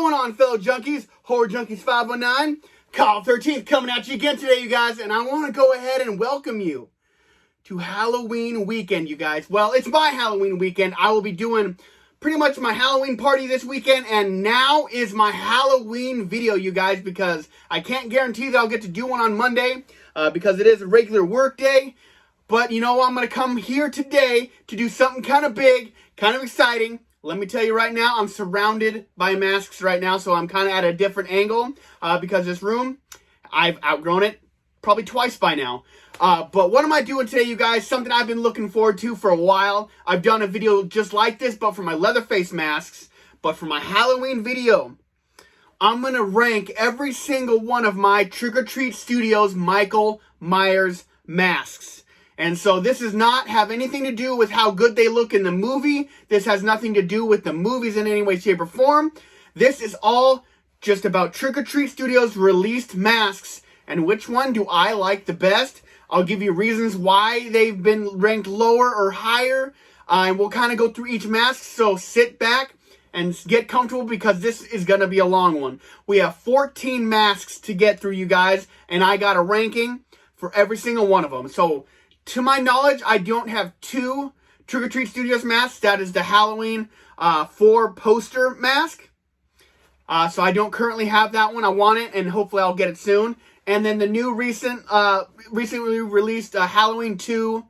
going on, fellow junkies? Horror Junkies 519, Call 13th coming at you again today, you guys. And I want to go ahead and welcome you to Halloween weekend, you guys. Well, it's my Halloween weekend. I will be doing pretty much my Halloween party this weekend. And now is my Halloween video, you guys, because I can't guarantee that I'll get to do one on Monday because it is a regular work day. But you know, I'm going to come here today to do something kind of big, kind of exciting. Let me tell you right now, I'm surrounded by masks right now, so I'm kind of at a different angle because this room, I've outgrown it probably twice by now. But what am I doing today, you guys? Something I've been looking forward to for a while. I've done a video just like this, but for my Leatherface masks. But for my Halloween video, I'm going to rank every single one of my Trick or Treat Studios Michael Myers masks. And so this does not have anything to do with how good they look in the movie. This has nothing to do with the movies in any way, shape, or form. This is all just about Trick or Treat Studios released masks and which one do I like the best. I'll give you reasons why they've been ranked lower or higher. And we'll kind of go through each mask. So sit back and get comfortable because this is going to be a long one. We have 14 masks to get through, you guys. And I got a ranking for every single one of them. So to my knowledge, I don't have two Trick or Treat Studios masks. That is the Halloween 4 poster mask. So I don't currently have that one. I want it, and hopefully I'll get it soon. And then the new recently released Halloween 2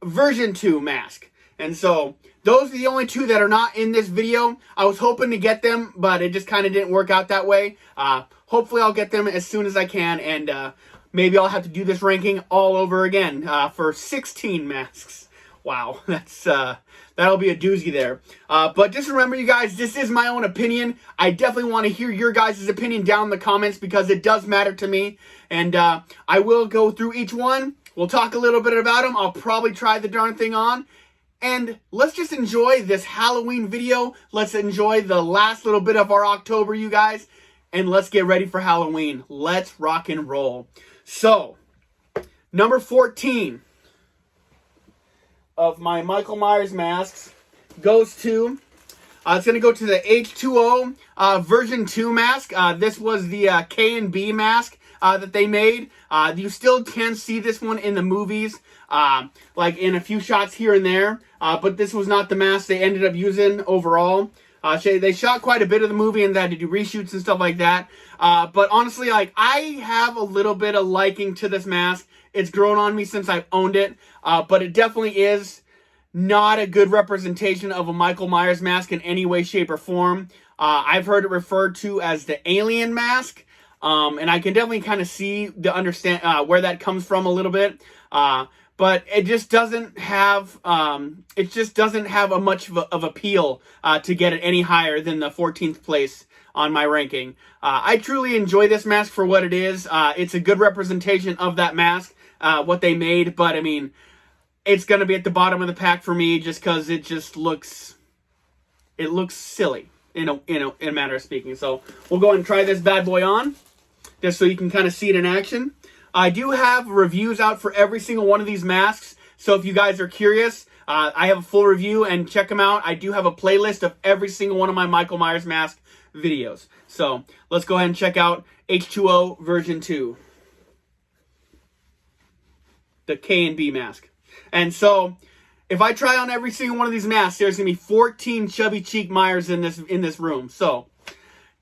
version 2 mask. And so those are the only two that are not in this video. I was hoping to get them, but it just kind of didn't work out that way. Hopefully I'll get them as soon as I can, and maybe I'll have to do this ranking all over again for 16 masks. Wow, that'll be a doozy there. But just remember, you guys, this is my own opinion. I definitely want to hear your guys' opinion down in the comments because it does matter to me. And I will go through each one. We'll talk a little bit about them. I'll probably try the darn thing on. And let's just enjoy this Halloween video. Let's enjoy the last little bit of our October, you guys. And let's get ready for Halloween. Let's rock and roll. So, number 14 of my Michael Myers masks goes to, it's going to go to the H2O version 2 mask. This was the K&B mask that they made. You still can see this one in the movies, like in a few shots here and there. But this was not the mask they ended up using overall. They shot quite a bit of the movie and they had to do reshoots and stuff like that. But honestly, like, I have a little bit of liking to this mask. It's grown on me since I've owned it. But it definitely is not a good representation of a Michael Myers mask in any way, shape, or form. I've heard it referred to as the alien mask. And I can definitely kind of see where that comes from a little bit. But it just doesn't have a much of appeal to get it any higher than the 14th place on my ranking. I truly enjoy this mask for what it is. It's a good representation of that mask, what they made. But I mean, it's gonna be at the bottom of the pack for me just because it just looks silly in a matter of speaking. So we'll go ahead and try this bad boy on, just so you can kind of see it in action. I do have reviews out for every single one of these masks, so if you guys are curious, I have a full review and check them out. I do have a playlist of every single one of my Michael Myers mask videos. So let's go ahead and check out H2O version 2. The K&B mask. And so, if I try on every single one of these masks, there's going to be 14 Chubby Cheek Myers in this room. So,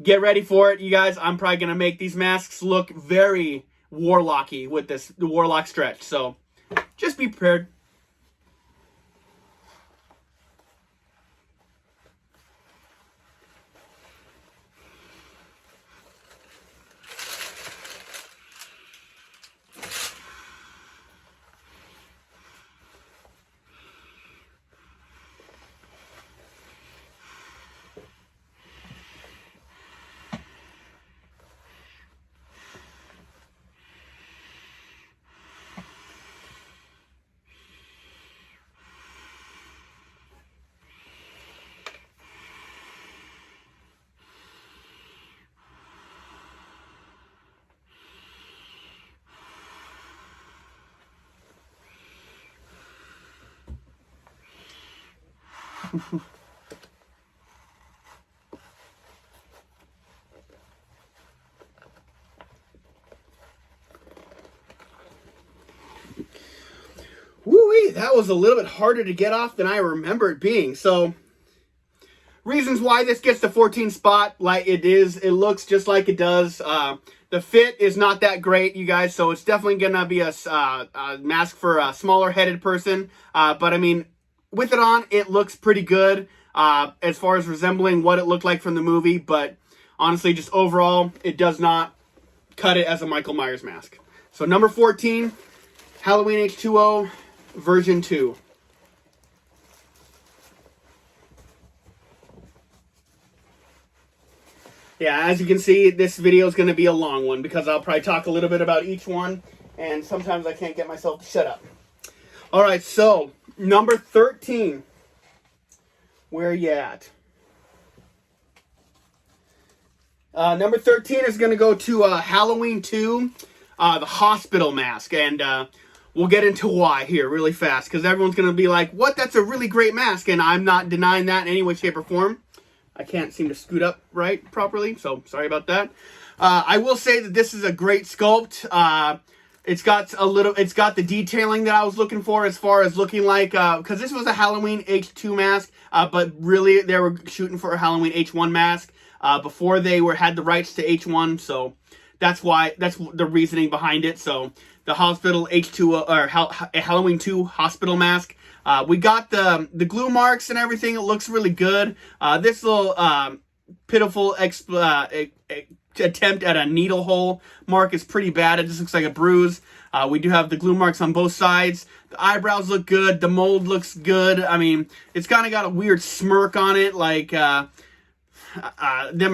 get ready for it, you guys. I'm probably going to make these masks look very warlocky with the warlock stretch. So, just be prepared. was a little bit harder to get off than I remember it being. So, reasons why this gets the 14 spot, like it looks just like it does. The fit is not that great, you guys, so it's definitely going to be a mask for a smaller headed person. But I mean, with it on, it looks pretty good as far as resembling what it looked like from the movie. But honestly, just overall, it does not cut it as a Michael Myers mask. So number 14, Halloween H2O version 2. Yeah, as you can see, this video is going to be a long one because I'll probably talk a little bit about each one, and sometimes I can't get myself to shut up. All right, so number 13. Where are you at? Number 13 is going to go to Halloween 2, the hospital mask, and we'll get into why here really fast, because everyone's going to be like, what, that's a really great mask, and I'm not denying that in any way, shape, or form. I can't seem to scoot up right properly, so sorry about that. I will say that this is a great sculpt. It's got the detailing that I was looking for as far as looking like, because this was a Halloween H2 mask, but really they were shooting for a Halloween H1 mask before they had the rights to H1, so that's the reasoning behind it. So the hospital H2 or Halloween 2 hospital mask. We got the glue marks and everything. It looks really good. This little pitiful attempt at a needle hole mark is pretty bad. It just looks like a bruise. We do have the glue marks on both sides. The eyebrows look good. The mold looks good. I mean, it's kind of got a weird smirk on it, like them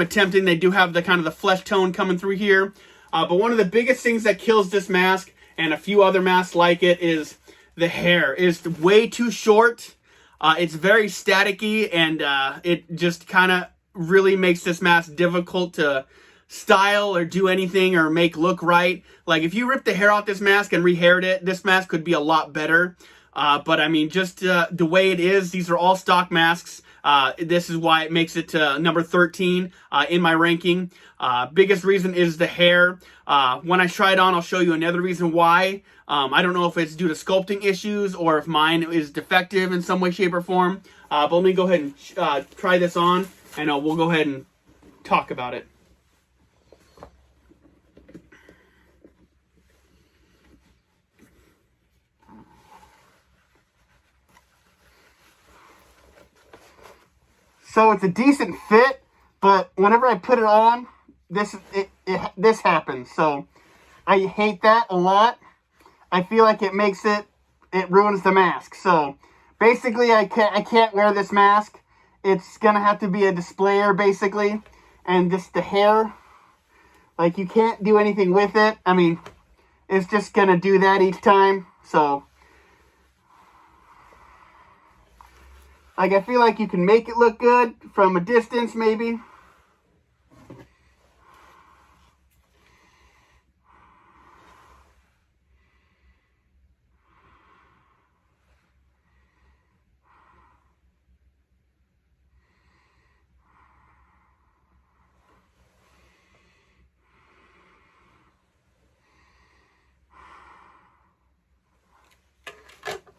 attempting. They do have the kind of the flesh tone coming through here. But one of the biggest things that kills this mask and a few other masks like it is the hair is way too short. It's very staticky, and it just kind of really makes this mask difficult to style or do anything or make look right. Like if you ripped the hair off this mask and rehaired it, this mask could be a lot better. But I mean, just the way it is, these are all stock masks. This is why it makes it to number 13 in my ranking. Biggest reason is the hair. When I try it on, I'll show you another reason why. I don't know if it's due to sculpting issues or if mine is defective in some way, shape, or form. But let me go ahead and try this on, and we'll go ahead and talk about it. So it's a decent fit, but whenever I put it on, this happens. So I hate that a lot. I feel like it ruins the mask. So basically, I can't wear this mask. It's gonna have to be a displayer basically, and just the hair, like you can't do anything with it. I mean, it's just gonna do that each time. So like I feel like you can make it look good from a distance maybe.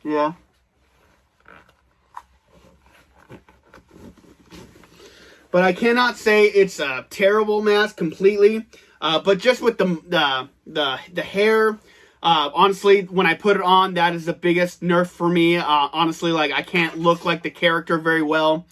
Yeah. But I cannot say it's a terrible mask completely. But just with the hair, honestly, when I put it on, that is the biggest nerf for me. Honestly, like I can't look like the character very well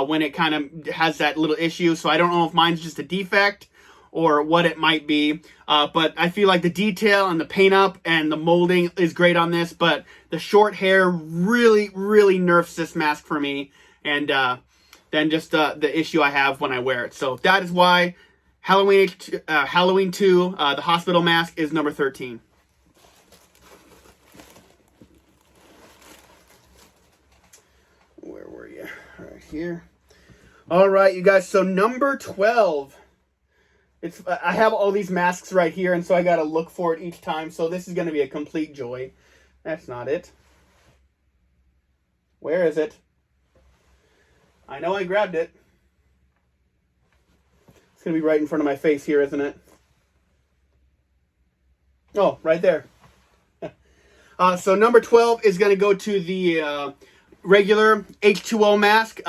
when it kind of has that little issue. So I don't know if mine's just a defect or what it might be. But I feel like the detail and the paint up and the molding is great on this. But the short hair really, really nerfs this mask for me. And than just the issue I have when I wear it. So that is why Halloween 2, the hospital mask, is number 13. Where were you? Right here. All right, you guys. So number 12. I have all these masks right here, and so I got to look for it each time. So this is going to be a complete joy. That's not it. Where is it? I know I grabbed it. It's going to be right in front of my face here, isn't it? Oh, right there. So number 12 is going to go to the regular H2O mask.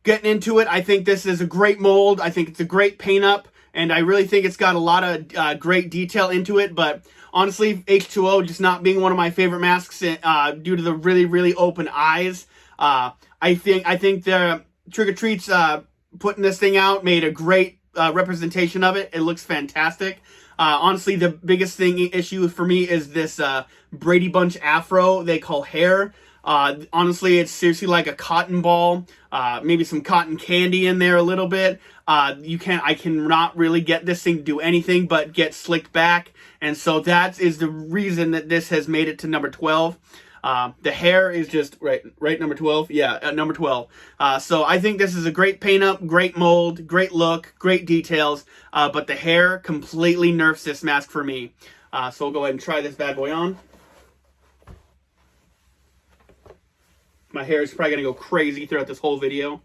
Getting into it, I think this is a great mold. I think it's a great paint up, and I really think it's got a lot of great detail into it. But honestly, H2O just not being one of my favorite masks due to the really, really open eyes. I think the Trick or Treats putting this thing out made a great representation of it. It looks fantastic. Honestly, the biggest issue for me is this Brady Bunch afro they call hair. Honestly, it's seriously like a cotton ball, maybe some cotton candy in there a little bit. I cannot really get this thing to do anything but get slicked back. And so that is the reason that this has made it to number 12. The hair is just right number 12. Yeah, at number 12. So I think this is a great paint up, great mold, great look, great details. But the hair completely nerfs this mask for me. So we'll go ahead and try this bad boy on. My hair is probably going to go crazy throughout this whole video.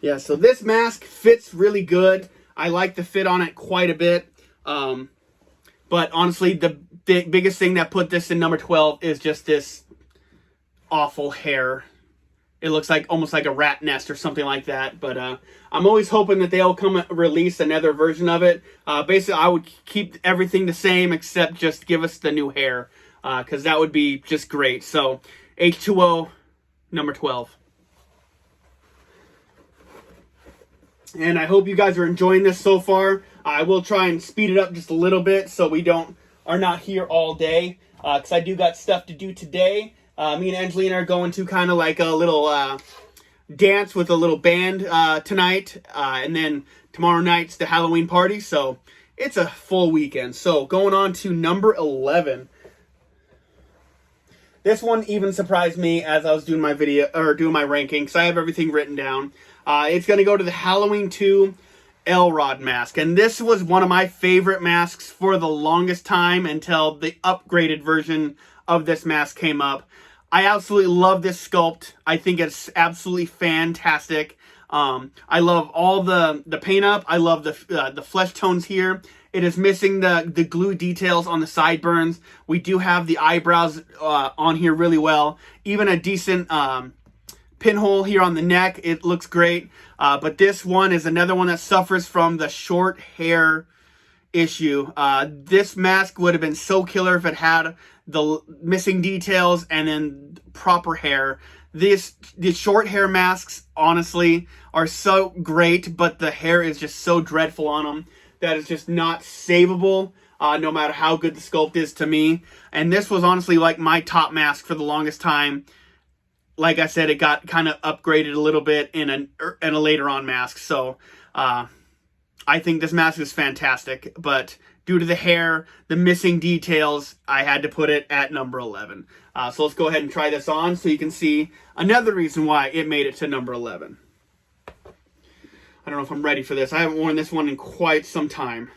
Yeah, so this mask fits really good. I like the fit on it quite a bit. But honestly, the biggest thing that put this in number 12 is just this awful hair. It looks like almost like a rat nest or something like that. But I'm always hoping that they'll release another version of it. Basically, I would keep everything the same except just give us the new hair. Because that would be just great. So, H2O, number 12. And I hope you guys are enjoying this so far. I will try and speed it up just a little bit so we are not here all day. Because I do got stuff to do today. Me and Angelina are going to kind of like a little dance with a little band tonight. And then tomorrow night's the Halloween party. So it's a full weekend. So going on to number 11. This one even surprised me as I was doing my video, or doing my ranking, because I have everything written down. It's going to go to the Halloween 2 Elrod mask. And this was one of my favorite masks for the longest time until the upgraded version of this mask came up. I absolutely love this sculpt. I think it's absolutely fantastic. I love all the paint up. I love the flesh tones here. It is missing the glue details on the sideburns. We do have the eyebrows on here really well. Even a decent pinhole here on the neck. It looks great. But this one is another one that suffers from the short hair issue. This mask would have been so killer if it had the missing details and then proper hair. These short hair masks, honestly, are so great, but the hair is just so dreadful on them that it's just not savable, no matter how good the sculpt is to me. And this was honestly like my top mask for the longest time. Like I said, it got kind of upgraded a little bit in a later on mask. So I think this mask is fantastic, but due to the hair, the missing details, I had to put it at number 11. So let's go ahead and try this on so you can see another reason why it made it to number 11. I don't know if I'm ready for this. I haven't worn this one in quite some time.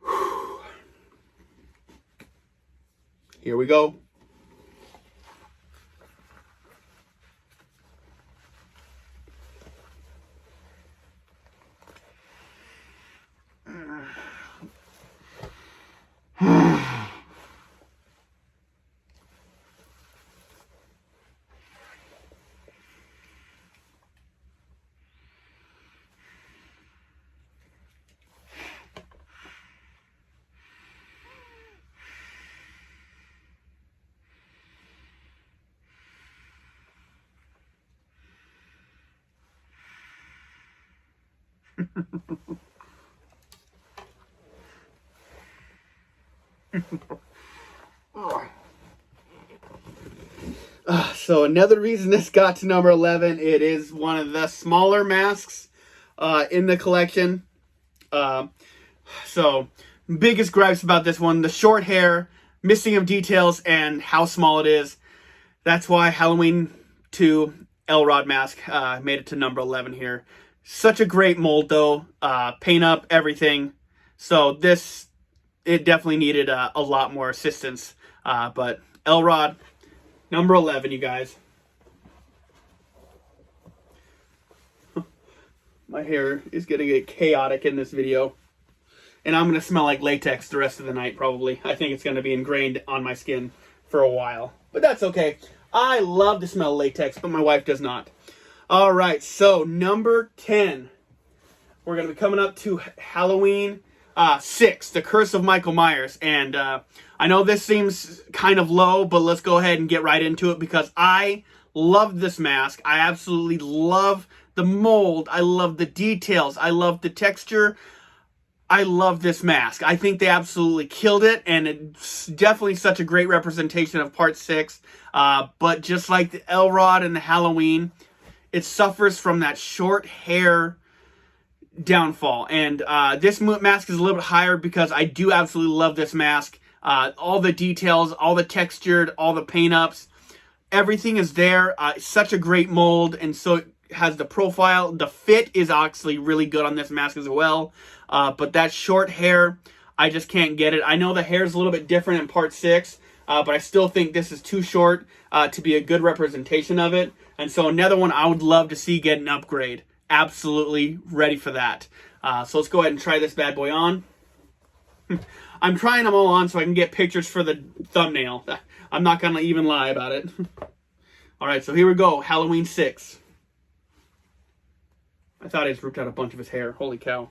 Whew. Here we go. So another reason this got to number 11, it is one of the smaller masks in the collection. So, biggest gripes about this one, the short hair, missing of details, and how small it is. That's why Halloween 2 Elrod mask made it to number 11 here. Such a great mold, though. Paint up, everything. So this, it definitely needed a lot more assistance. But Elrod, number 11, you guys. My hair is going to get chaotic in this video. And I'm going to smell like latex the rest of the night, probably. I think it's going to be ingrained on my skin for a while. But that's okay. I love to smell latex, but my wife does not. All right, so number 10. We're going to be coming up to Halloween 6, The Curse of Michael Myers. And I know this seems kind of low, but let's go ahead and get right into it because I love this mask. I absolutely love the mold. I love the details. I love the texture. I love this mask. I think they absolutely killed it, and it's definitely such a great representation of Part 6. But just like the Elrod and the Halloween, it suffers from that short hair downfall. And this mask is a little bit higher because I do absolutely love this mask. All the details, all the textured, all the paint ups, everything is there. Such a great mold, and so it has the profile. The fit is actually really good on this mask as well. But that short hair, I just can't get it. I know the hair is a little bit different in Part 6, but I still think this is too short to be a good representation of it. And so another one I would love to see get an upgrade. Absolutely ready for that. So let's go ahead and try this bad boy on. I'm trying them all on so I can get pictures for the thumbnail. I'm not going to even lie about it. All right, so here we go. Halloween 6. I thought I just ripped out a bunch of his hair. Holy cow.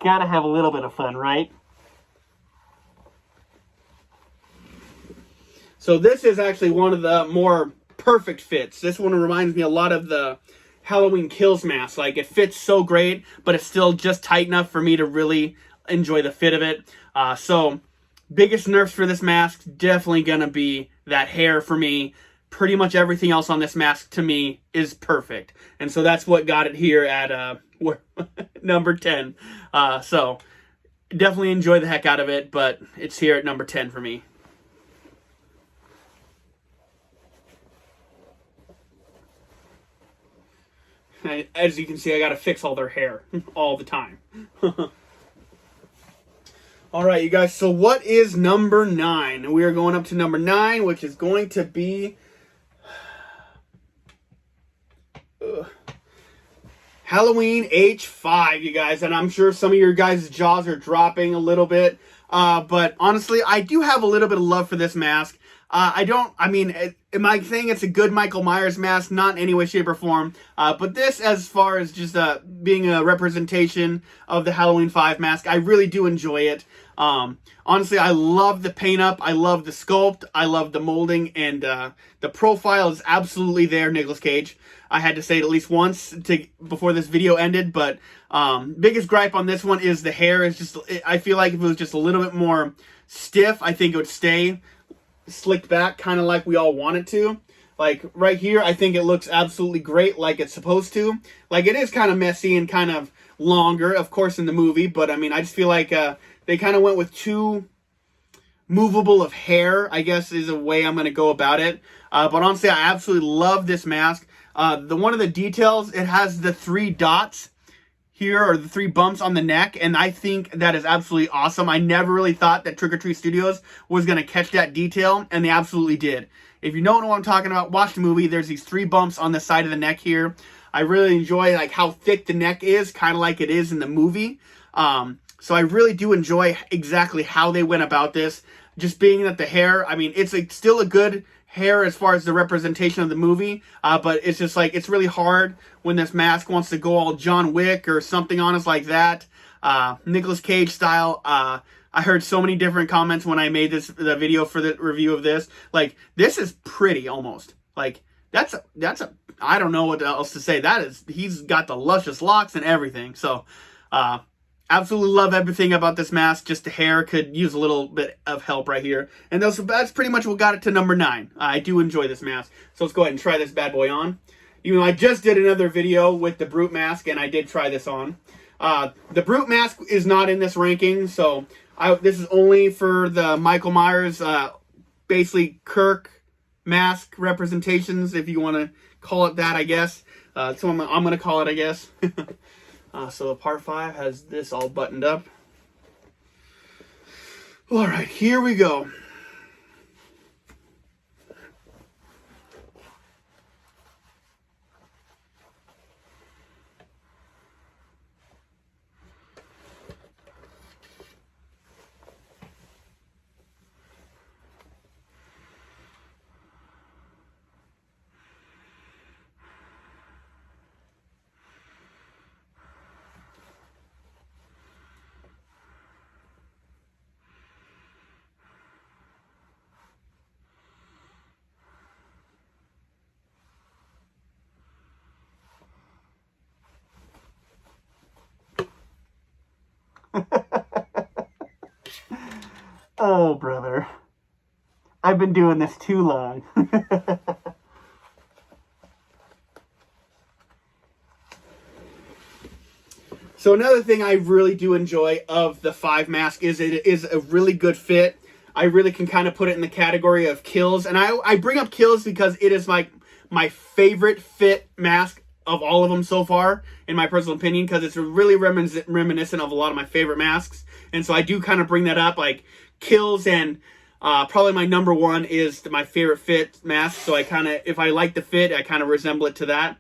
Gotta have a little bit of fun, right? So this is actually one of the more perfect fits. This one reminds me a lot of the Halloween Kills mask. Like, it fits so great, but it's still just tight enough for me to really enjoy the fit of it. So, biggest nerfs for this mask, definitely gonna be that hair for me. Pretty much everything else on this mask, to me, is perfect. And so that's what got it here at number 10. So, definitely enjoy the heck out of it, but it's here at number 10 for me. As you can see, I gotta fix all their hair all the time. All right, you guys, so what is number 9? We are going up to number 9, which is going to be Halloween H5, you guys. And I'm sure some of your guys' jaws are dropping a little bit. But honestly, I do have a little bit of love for this mask. Am I saying it's a good Michael Myers mask? Not in any way, shape, or form. But this, as far as just being a representation of the Halloween 5 mask, I really do enjoy it. Honestly, I love the paint up. I love the sculpt. I love the molding. And the profile is absolutely there, Nicolas Cage. I had to say it at least once before this video ended. But biggest gripe on this one is the hair. Is just, I feel like if it was just a little bit more stiff, I think it would stay slicked back, kind of like we all want it to. Like right here, I think it looks absolutely great, like it's supposed to. Like, it is kind of messy and kind of longer, of course, in the movie, but I mean, I just feel like they kind of went with too movable of hair, I guess is a way I'm going to go about it. But honestly, I absolutely love this mask. One of the details, it has the 3 dots here, or the 3 bumps on the neck, and I think that is absolutely awesome. I never really thought that Trick or Treat Studios was going to catch that detail, and they absolutely did. If you don't know what I'm talking about, watch the movie. There's these 3 bumps on the side of the neck here. I really enjoy like how thick the neck is, kind of like it is in the movie. So I really do enjoy exactly how they went about this. Just being that the hair, I mean, it's still a good hair as far as the representation of the movie, but it's just like, it's really hard when this mask wants to go all John Wick or something on us like that. Nicolas Cage style. I heard so many different comments when I made the video for the review of this. Like, this is pretty almost. Like, that's a I don't know what else to say. He's got the luscious locks and everything. So, absolutely love everything about this mask. Just the hair could use a little bit of help right here. And that's pretty much what got it to number 9. I do enjoy this mask. So let's go ahead and try this bad boy on. Even though I just did another video with the Brute mask, and I did try this on. The Brute mask is not in this ranking, so this is only for the Michael Myers, basically Kirk mask representations, if you want to call it that, I guess. So I'm going to call it, I guess. So the part 5 has this all buttoned up. All right, here we go. Oh, brother. I've been doing this too long. So another thing I really do enjoy of the 5 mask is it is a really good fit. I really can kind of put it in the category of Kills. And I bring up Kills because it is like my favorite fit mask of all of them so far, in my personal opinion, because it's really reminiscent of a lot of my favorite masks. And so I do kind of bring that up, like Kills, and probably my number 1 is my favorite fit mask. So I kind of, if I like the fit, I kind of resemble it to that.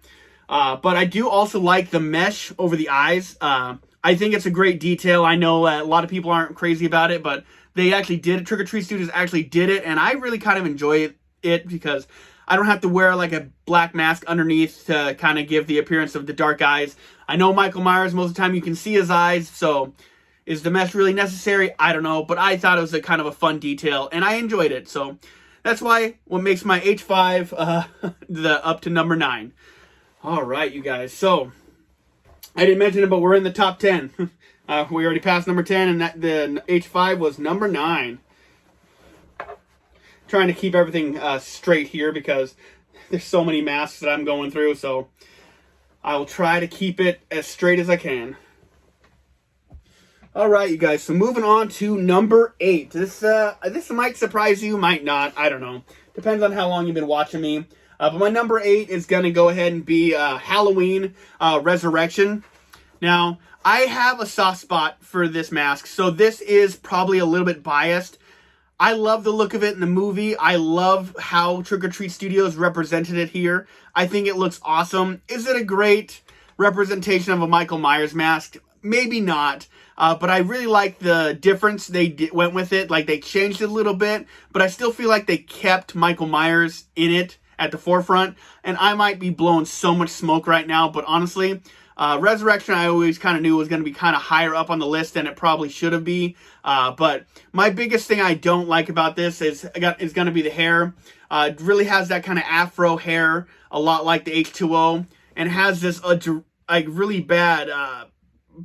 But I do also like the mesh over the eyes. I think it's a great detail. I know a lot of people aren't crazy about it, but they actually did it. Trick or Treat Studios actually did it, and I really kind of enjoy it because I don't have to wear like a black mask underneath to kind of give the appearance of the dark eyes. I know Michael Myers, most of the time you can see his eyes, so is the mesh really necessary? I don't know, but I thought it was a kind of a fun detail, and I enjoyed it. So that's why what makes my H5 up to number 9. All right, you guys. So I didn't mention it, but we're in the top 10. We already passed number 10, and the H5 was number 9. Trying to keep everything straight here because there's so many masks that I'm going through, so I will try to keep it as straight as I can. All right, you guys. So moving on to number 8. This might surprise you, might not. I don't know. Depends on how long you've been watching me. But my number 8 is going to go ahead and be Halloween Resurrection. Now, I have a soft spot for this mask, so this is probably a little bit biased. I love the look of it in the movie. I love how Trick or Treat Studios represented it here. I think it looks awesome. Is it a great representation of a Michael Myers mask? Maybe not. But I really like the difference they went with it. Like, they changed it a little bit, but I still feel like they kept Michael Myers in it at the forefront. And I might be blowing so much smoke right now, but honestly, Resurrection I always kind of knew was going to be kind of higher up on the list than it probably should have been. But my biggest thing I don't like about this is going to be the hair. It really has that kind of afro hair, a lot like the H2O, and has this like really bad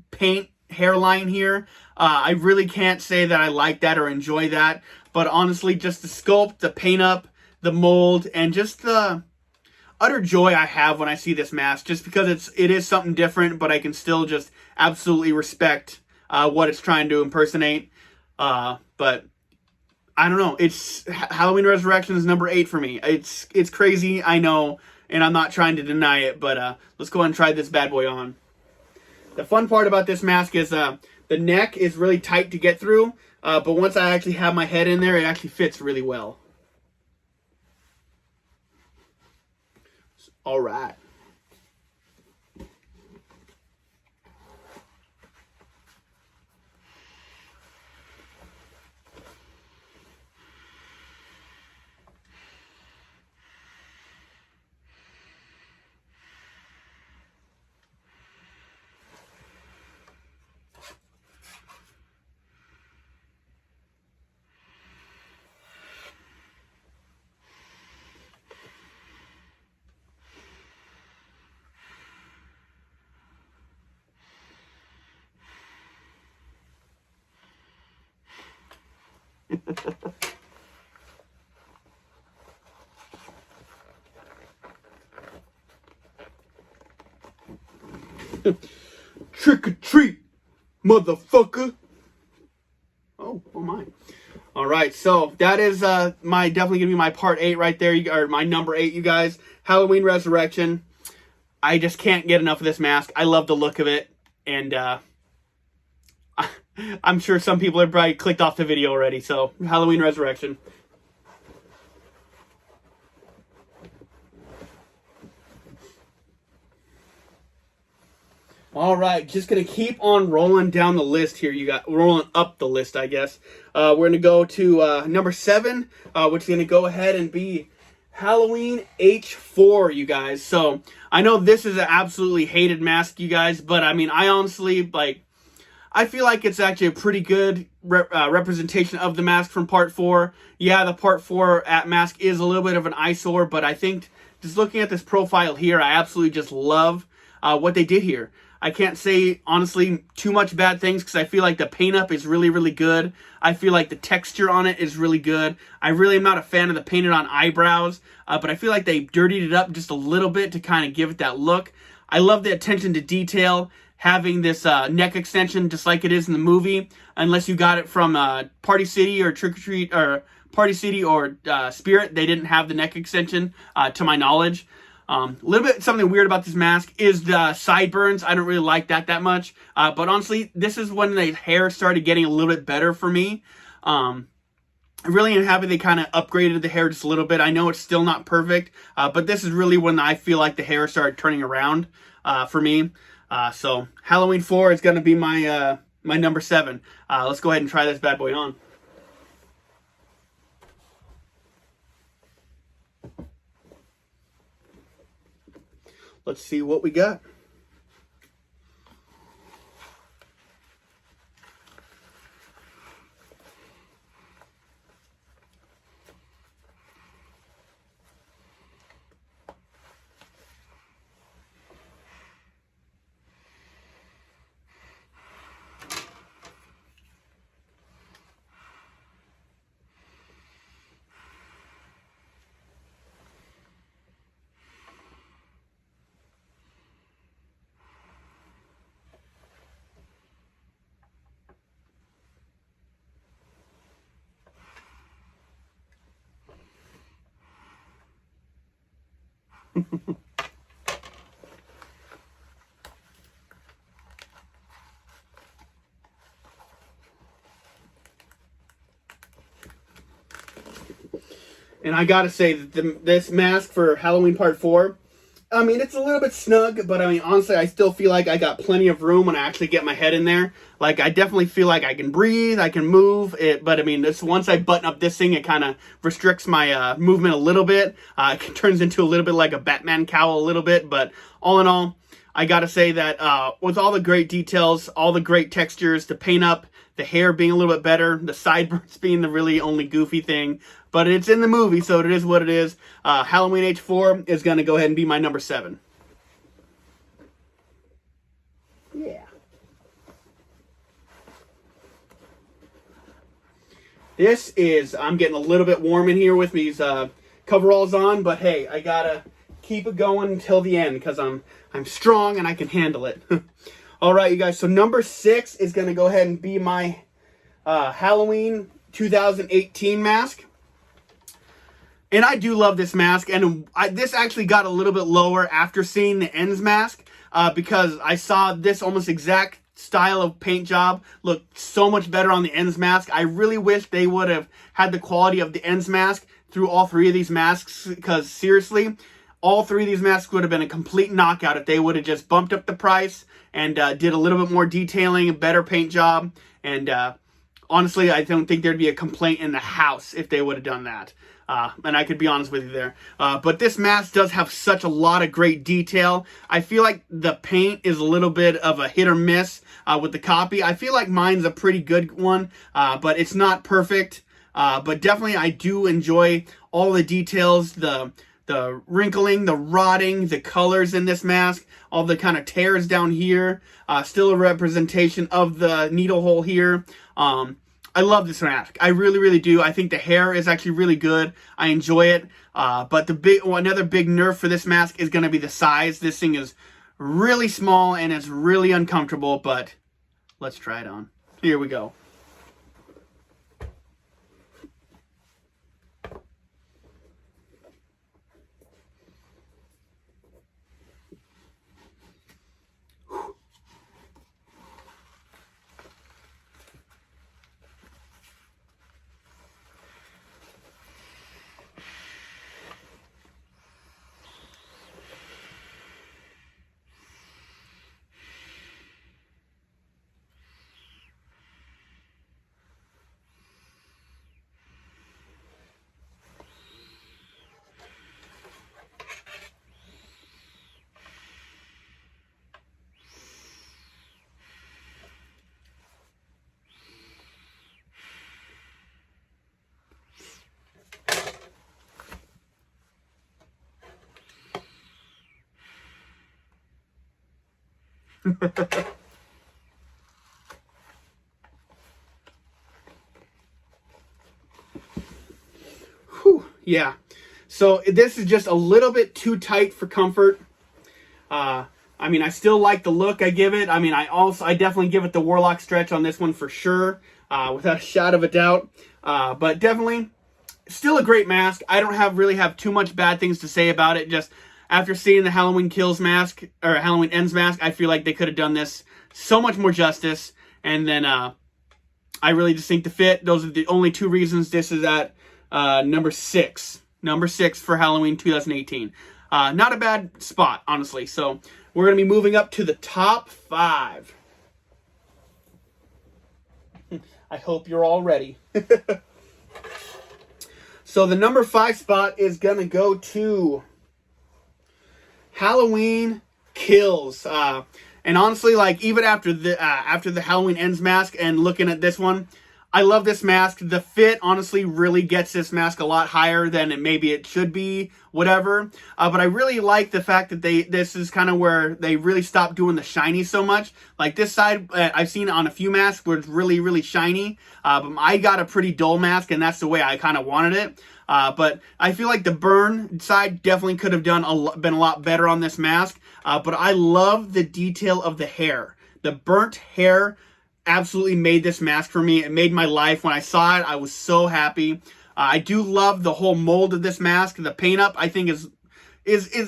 paint hairline here. I really can't say that I like that or enjoy that, but honestly, just the sculpt, the paint up, the mold, and just the utter joy I have when I see this mask, just because it is something different, but I can still just absolutely respect what it's trying to impersonate. But I don't know. It's Halloween Resurrection is number 8 for me. It's crazy, I know, and I'm not trying to deny it, but let's go ahead and try this bad boy on. The fun part about this mask is the neck is really tight to get through, but once I actually have my head in there, it actually fits really well. All right. Trick or treat, motherfucker. Oh my. All right, so that is my definitely gonna be my part 8 right there, or my number 8, you guys. Halloween Resurrection. I just can't get enough of this mask. I love the look of it, and I'm sure some people have probably clicked off the video already. So Halloween Resurrection. All right, just gonna keep on rolling down the list here. You got rolling up the list, I guess. We're gonna go to number 7, which is gonna go ahead and be Halloween H4, you guys. So I know this is an absolutely hated mask, you guys, but I mean, I honestly I feel like it's actually a pretty good representation of the mask from Part 4. Yeah, the Part 4 mask is a little bit of an eyesore, but I think just looking at this profile here, I absolutely just love what they did here. I can't say, honestly, too much bad things because I feel like the paint up is really, really good. I feel like the texture on it is really good. I really am not a fan of the painted on eyebrows, but I feel like they dirtied it up just a little bit to kind of give it that look. I love the attention to detail, having this neck extension just like it is in the movie, unless you got it from Party City or Trick or Treat, or Party City or Spirit. They didn't have the neck extension, to my knowledge. A little bit something weird about this mask is the sideburns. I don't really like that much. But honestly, this is when the hair started getting a little bit better for me. I really am happy they kind of upgraded the hair just a little bit. I know it's still not perfect, but this is really when I feel like the hair started turning around for me. So Halloween 4 is going to be my my number 7. Let's go ahead and try this bad boy on. Let's see what we got. And I gotta say that this mask for Halloween Part 4, I mean, it's a little bit snug, but I mean, honestly, I still feel like I got plenty of room when I actually get my head in there. Like, I definitely feel like I can breathe, I can move it, but I mean, once I button up this thing, it kind of restricts my movement a little bit. It turns into a little bit like a Batman cowl a little bit, but all in all, I gotta say that with all the great details, all the great textures, the paint up, the hair being a little bit better, the sideburns being the really only goofy thing, but it's in the movie, so it is what it is. Halloween H4 is going to go ahead and be my number 7. Yeah. This is, I'm getting a little bit warm in here with these coveralls on, but hey, I got to keep it going until the end because I'm strong and I can handle it. All right, you guys, so number 6 is going to go ahead and be my Halloween 2018 mask. And I do love this mask, and this actually got a little bit lower after seeing the Ends mask, because I saw this almost exact style of paint job look so much better on the Ends mask. I really wish they would have had the quality of the Ends mask through all 3 of these masks, because seriously, all 3 of these masks would have been a complete knockout if they would have just bumped up the price and did a little bit more detailing, a better paint job, and honestly, I don't think there'd be a complaint in the house if they would have done that. And I could be honest with you there. But this mask does have such a lot of great detail. I feel like the paint is a little bit of a hit or miss with the copy. I feel like mine's a pretty good one, but it's not perfect. But definitely I do enjoy all the details, the wrinkling, the rotting, the colors in this mask, all the kind of tears down here. Still a representation of the needle hole here. I love this mask. I really, really do. I think the hair is actually really good. I enjoy it. But another big nerf for this mask is going to be the size. This thing is really small and it's really uncomfortable, but let's try it on. Here we go. Whew, yeah. So this is just a little bit too tight for comfort. I mean, I still like the look I give it. I mean, I definitely give it the Warlock stretch on this one for sure, without a shadow of a doubt. But definitely still a great mask. I don't really have too much bad things to say about it. Just after seeing the Halloween Kills mask, or Halloween Ends mask, I feel like they could have done this so much more justice. And then I really just think the fit, those are the only two reasons this is at number 6. Number 6 for Halloween 2018. Not a bad spot, honestly. So we're going to be moving up to the top 5. I hope you're all ready. So the number 5 spot is going to go to Halloween Kills. And honestly, like, even after the Halloween Ends mask and looking at this one, I love this mask. The fit, honestly, really gets this mask a lot higher than maybe it should be, whatever. But I really like the fact that this is kind of where they really stopped doing the shiny so much. Like this side, I've seen on a few masks where it's really, really shiny. But I got a pretty dull mask, and that's the way I kind of wanted it. But I feel like the burn side definitely could have been a lot better on this mask. But I love the detail of the hair. The burnt hair absolutely made this mask for me. It made my life. When I saw it, I was so happy. I do love the whole mold of this mask. The paint up, I think, is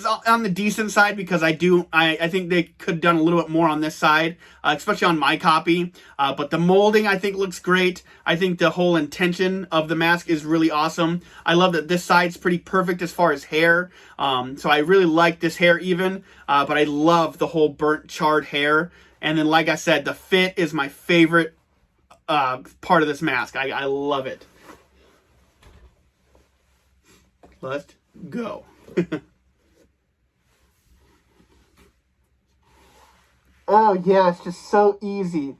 on the decent side, because I think they could have done a little bit more on this side, especially on my copy. But the molding, I think, looks great. I think the whole intention of the mask is really awesome. I love that this side's pretty perfect as far as hair. So I really like this hair even, but I love the whole burnt, charred hair. And then, like I said, the fit is my favorite part of this mask. I love it. Let's go. Oh, yeah, it's just so easy.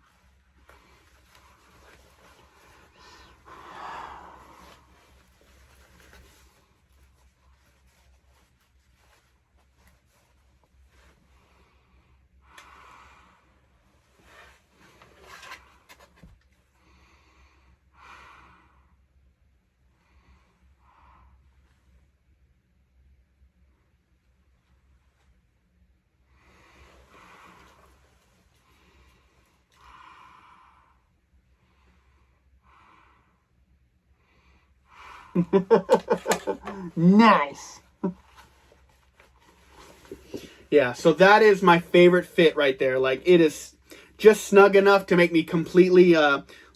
Nice. Yeah, so that is my favorite fit right there. Like, it is just snug enough to make me completely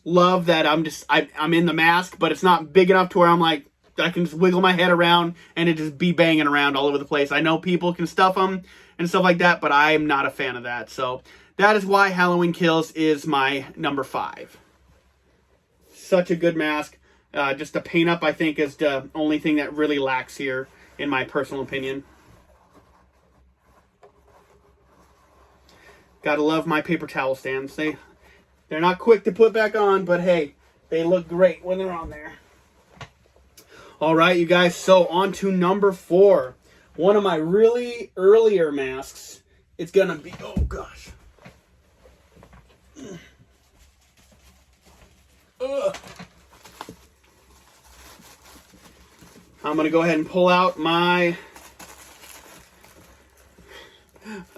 love that I'm in the mask, but it's not big enough to where I'm like, I can just wiggle my head around and it just be banging around all over the place. I know people can stuff them and stuff like that, but I am not a fan of that. So that is why Halloween Kills is my number 5. Such a good mask. Just the paint up, I think, is the only thing that really lacks here, in my personal opinion. Gotta love my paper towel stands. They're not quick to put back on, but hey, they look great when they're on there. All right, you guys, so on to number 4. One of my really earlier masks. It's gonna be, oh gosh. Ugh. I'm going to go ahead and pull out my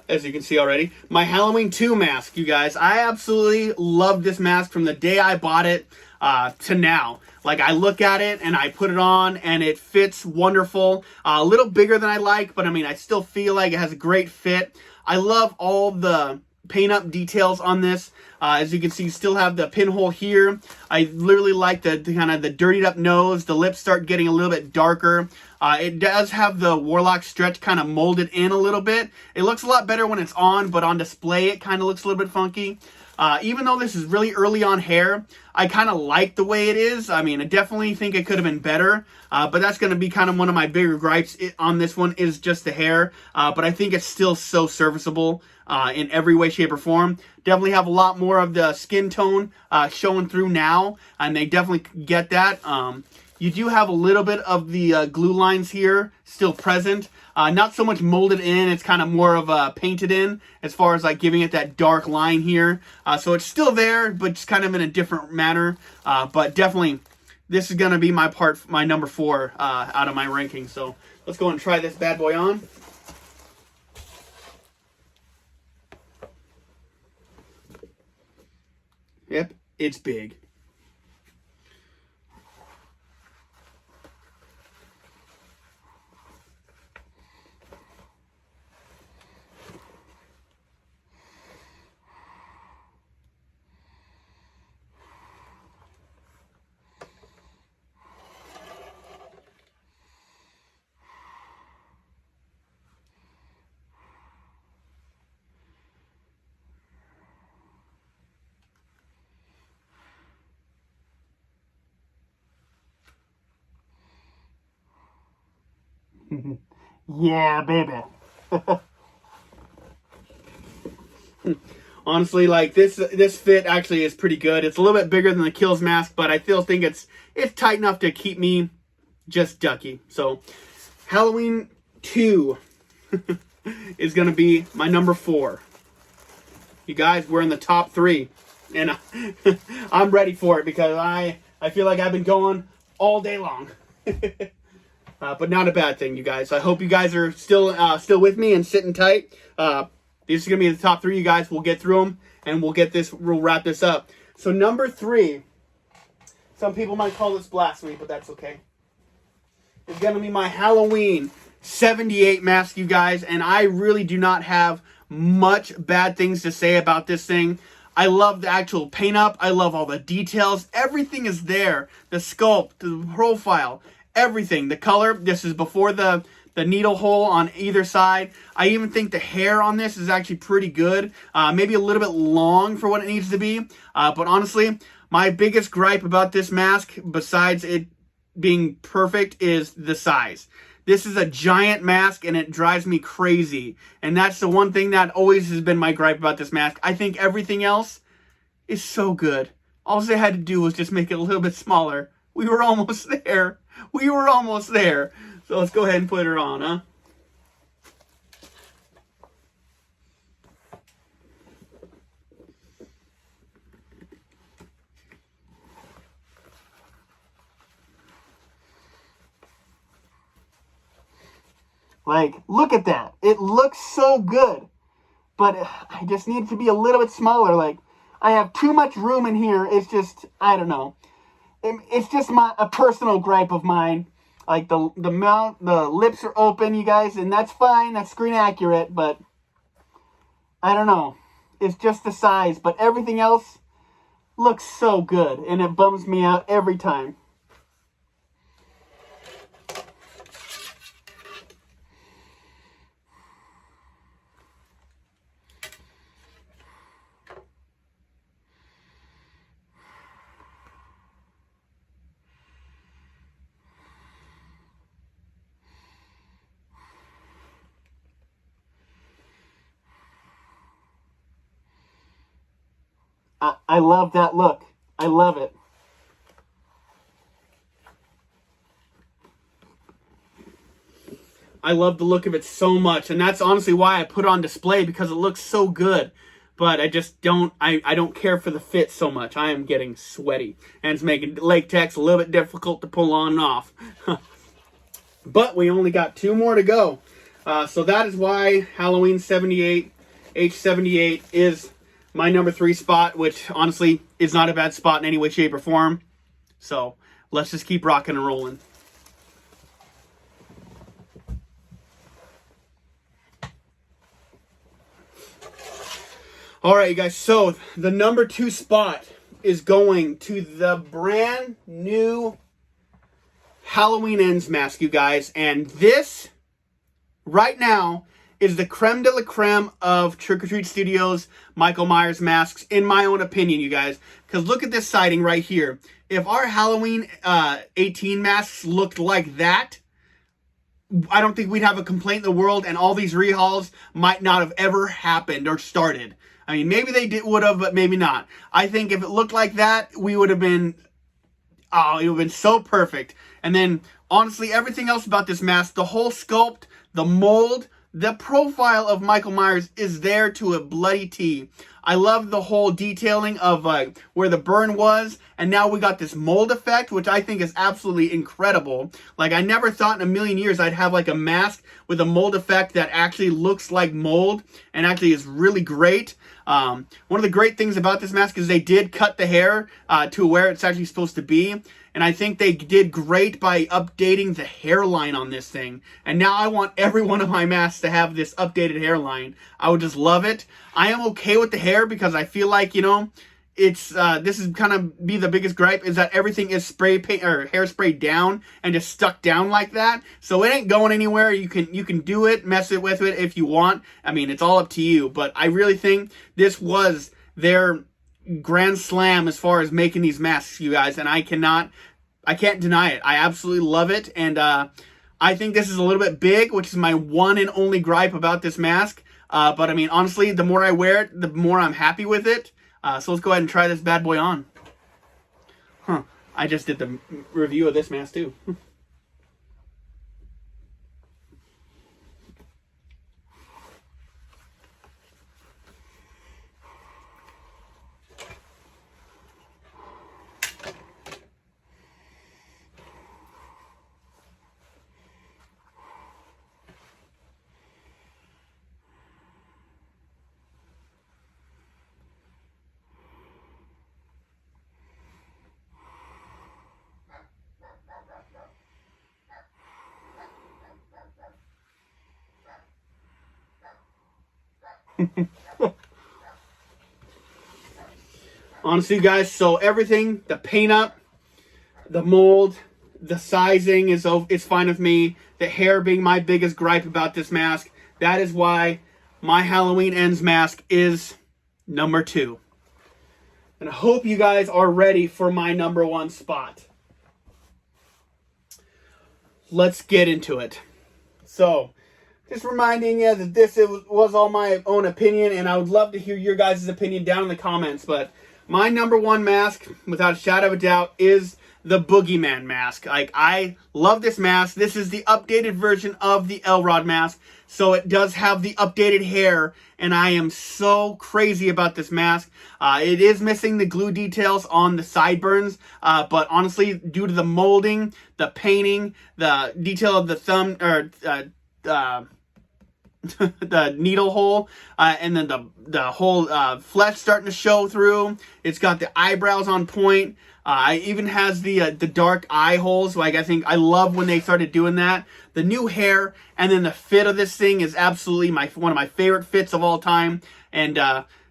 as you can see already, my Halloween 2 mask, you guys. I absolutely love this mask from the day I bought it to now. Like, I look at it and I put it on and it fits wonderful. A little bigger than I like, but I mean, I still feel like it has a great fit. I love all the paint up details on this. As you can see, you still have the pinhole here. I literally like the kind of the dirtied up nose. The lips start getting a little bit darker. It does have the Warlock stretch kind of molded in a little bit. It looks a lot better when it's on, but on display it kind of looks a little bit funky. Even though this is really early on hair, I kind of like the way it is. I mean, I definitely think it could have been better, but that's going to be kind of one of my bigger gripes on this one is just the hair. But I think it's still so serviceable in every way, shape, or form. Definitely have a lot more of the skin tone showing through now, and they definitely get that. You do have a little bit of the glue lines here still present. Not so much molded in, it's kind of more of painted in as far as like giving it that dark line here. So it's still there, but just kind of in a different manner. But definitely, this is going to be my number 4 out of my ranking. So let's go and try this bad boy on. Yep, it's big. Yeah, baby. Honestly, like this fit actually is pretty good. It's a little bit bigger than the Kills mask, but I still think it's tight enough to keep me just ducky. So Halloween 2 is going to be my number 4. You guys, we're in the top 3, and I'm ready for it because I feel like I've been going all day long. But not a bad thing, you guys. I hope you guys are still with me and sitting tight. These are going to be the top 3, you guys. We'll get through them, and we'll wrap this up. So number 3, some people might call this blasphemy, but that's okay. It's going to be my Halloween 78 mask, you guys. And I really do not have much bad things to say about this thing. I love the actual paint up. I love all the details. Everything is there. The sculpt, the profile, everything. The color, this is before the needle hole on either side. I even think the hair on this is actually pretty good. Maybe a little bit long for what it needs to be. But honestly, my biggest gripe about this mask, besides it being perfect, is the size. This is a giant mask and it drives me crazy. And that's the one thing that always has been my gripe about this mask. I think everything else is so good. All they had to do was just make it a little bit smaller. We were almost there. We were almost there. So let's go ahead and put her on, huh? Like, look at that. It looks so good. But I just need it to be a little bit smaller. Like, I have too much room in here. It's just, I don't know. It's just a personal gripe of mine. Like, the lips are open, you guys, and that's fine. That's screen accurate, but I don't know. It's just the size. But everything else looks so good, and it bums me out every time. I love that look. I love it. I love the look of it so much, and that's honestly why I put it on display, because it looks so good. But I just don't, I don't care for the fit so much. I am getting sweaty, and it's making latex a little bit difficult to pull on and off. But we only got 2 more to go. So that is why Halloween 78 H78 is my number 3 spot, which honestly is not a bad spot in any way, shape, or form. So let's just keep rocking and rolling. All right, you guys. So the number 2 spot is going to the brand new Halloween Ends mask, you guys. And this, right now, is the creme de la creme of Trick or Treat Studios Michael Myers masks, in my own opinion, you guys. Because look at this siding right here. If our Halloween 18 masks looked like that, I don't think we'd have a complaint in the world, and all these rehauls might not have ever happened or started. I mean, maybe they would have, but maybe not. I think if it looked like that, we would have been, oh, it would have been so perfect. And then, honestly, everything else about this mask, the whole sculpt, the mold, the profile of Michael Myers is there to a bloody T. I love the whole detailing of where the burn was, and now we got this mold effect, which I think is absolutely incredible. Like, I never thought in a million years I'd have like a mask with a mold effect that actually looks like mold and actually is really great. One of the great things about this mask is they did cut the hair to where it's actually supposed to be. And I think they did great by updating the hairline on this thing. And now I want every one of my masks to have this updated hairline. I would just love it. I am okay with the hair because I feel like, you know, it's this is kind of be the biggest gripe is that everything is spray paint or hairsprayed down and just stuck down like that. So it ain't going anywhere. You can do it, mess it with it if you want. I mean, it's all up to you. But I really think this was their grand slam as far as making these masks, you guys, and I can't deny it. I absolutely love it, and I think this is a little bit big, which is my one and only gripe about this mask. But I mean, honestly, the more I wear it, the more I'm happy with it. So let's go ahead and try this bad boy on. I just did the review of this mask too. Honestly, guys, so everything, the paint up, the mold, the sizing is fine with me. The hair being my biggest gripe about this mask. That is why my Halloween Ends mask is number 2. And I hope you guys are ready for my number 1 spot. Let's get into it. So, just reminding you that this was all my own opinion, and I would love to hear your guys' opinion down in the comments. But my number 1 mask, without a shadow of a doubt, is the Boogeyman mask. Like, I love this mask. This is the updated version of the Elrod mask, so it does have the updated hair, and I am so crazy about this mask. It is missing the glue details on the sideburns, but honestly, due to the molding, the painting, the detail of the thumb, or the needle hole, and then the whole flesh starting to show through. It's got the eyebrows on point. It even has the dark eye holes. Like, I think I love when they started doing that. The new hair and then the fit of this thing is absolutely one of my favorite fits of all time. And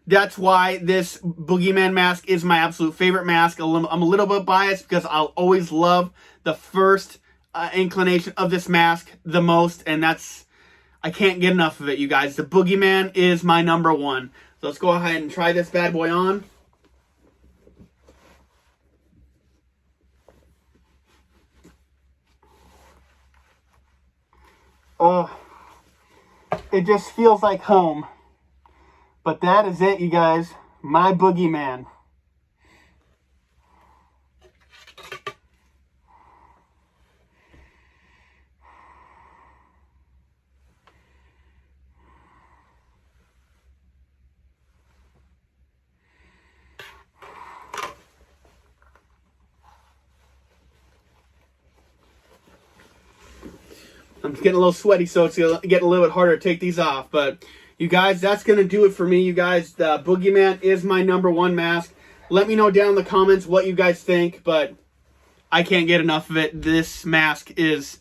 that's why this Boogeyman mask is my absolute favorite mask. I'm a little bit biased because I'll always love the first inclination of this mask the most, and I can't get enough of it, you guys. The Boogeyman is my number 1. So let's go ahead and try this bad boy on. It just feels like home. But that is it, you guys. My Boogeyman. I'm getting a little sweaty, so it's getting a little bit harder to take these off. But You guys, that's going to do it for me, you guys. The Boogeyman is my #1 mask. Let me know down in the comments what you guys think, but I can't get enough of it. This mask is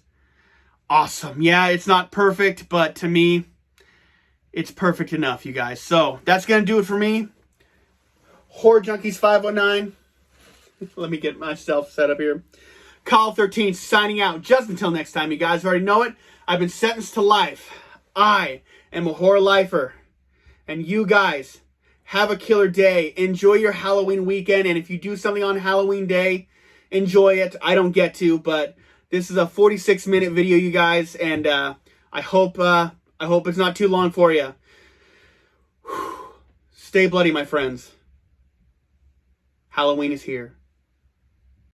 awesome. Yeah, it's not perfect, but to me, it's perfect enough, you guys. So, that's going to do it for me. Horror Junkies 519. Let me get myself set up here. Kyle 13 signing out. Just until next time, you guys already know it. I've been sentenced to life. I am a horror lifer. And you guys, have a killer day. Enjoy your Halloween weekend. And if you do something on Halloween day, enjoy it. I don't get to, but this is a 46-minute video, you guys. And I hope it's not too long for you. Stay bloody, my friends. Halloween is here.